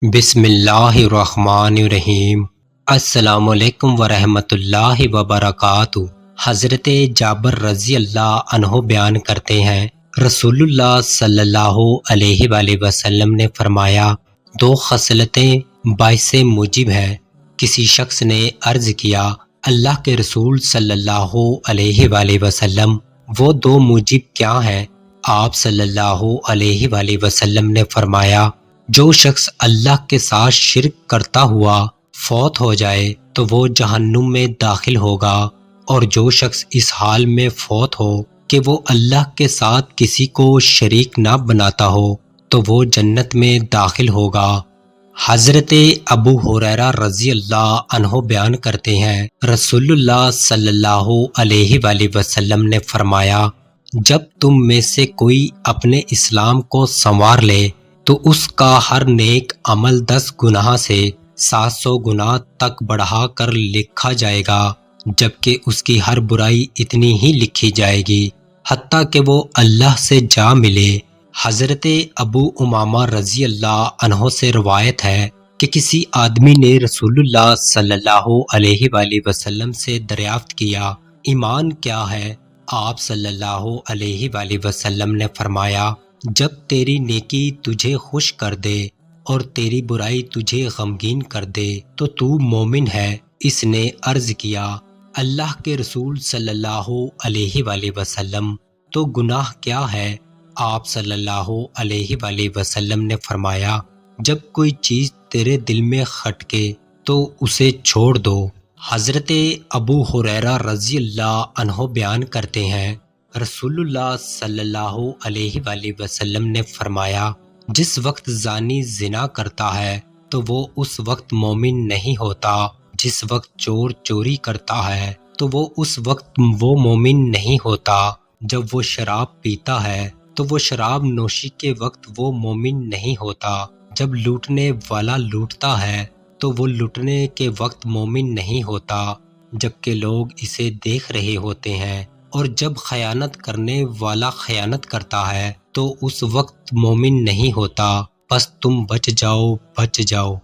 بسم اللہ الرحمن الرحیم۔ السلام علیکم ورحمۃ اللہ وبرکاتہ۔ حضرت جابر رضی اللہ عنہ بیان کرتے ہیں، رسول اللہ صلی اللہ علیہ وآلہ وسلم نے فرمایا، دو خصلتیں باعث موجب ہیں۔ کسی شخص نے عرض کیا، اللہ کے رسول صلی اللہ علیہ وآلہ وسلم، وہ دو موجب کیا ہیں؟ آپ صلی اللہ علیہ وآلہ وسلم نے فرمایا، جو شخص اللہ کے ساتھ شرک کرتا ہوا فوت ہو جائے تو وہ جہنم میں داخل ہوگا، اور جو شخص اس حال میں فوت ہو کہ وہ اللہ کے ساتھ کسی کو شریک نہ بناتا ہو تو وہ جنت میں داخل ہوگا۔ حضرت ابو ہریرہ رضی اللہ عنہ بیان کرتے ہیں، رسول اللہ صلی اللہ علیہ وآلہ وسلم نے فرمایا، جب تم میں سے کوئی اپنے اسلام کو سنوار لے تو اس کا ہر نیک عمل 10 گناہ سے 700 گناہ تک بڑھا کر لکھا جائے گا، جبکہ اس کی ہر برائی اتنی ہی لکھی جائے گی حتیٰ کہ وہ اللہ سے جا ملے۔ حضرت ابو امامہ رضی اللہ عنہ سے روایت ہے کہ کسی آدمی نے رسول اللہ صلی اللہ علیہ وآلہ وسلم سے دریافت کیا، ایمان کیا ہے؟ آپ صلی اللہ علیہ وآلہ وسلم نے فرمایا، جب تیری نیکی تجھے خوش کر دے اور تیری برائی تجھے غمگین کر دے تو تو مومن ہے۔ اس نے عرض کیا، اللہ کے رسول صلی اللہ علیہ وآلہ وسلم، تو گناہ کیا ہے؟ آپ صلی اللہ علیہ وآلہ وسلم نے فرمایا، جب کوئی چیز تیرے دل میں کھٹکے تو اسے چھوڑ دو۔ حضرت ابو ہریرہ رضی اللہ عنہ بیان کرتے ہیں، رسول اللہ صلی اللہ علیہ وآلہ وسلم نے فرمایا، جس وقت زانی زنا کرتا ہے تو وہ اس وقت مومن نہیں ہوتا، جس وقت چور چوری کرتا ہے تو وہ اس وقت وہ مومن نہیں ہوتا، جب وہ شراب پیتا ہے تو وہ شراب نوشی کے وقت وہ مومن نہیں ہوتا، جب لوٹنے والا لوٹتا ہے تو وہ لوٹنے کے وقت مومن نہیں ہوتا، جبکہ لوگ اسے دیکھ رہے ہوتے ہیں، اور جب خیانت کرنے والا خیانت کرتا ہے تو اس وقت مومن نہیں ہوتا۔ بس تم بچ جاؤ، بچ جاؤ۔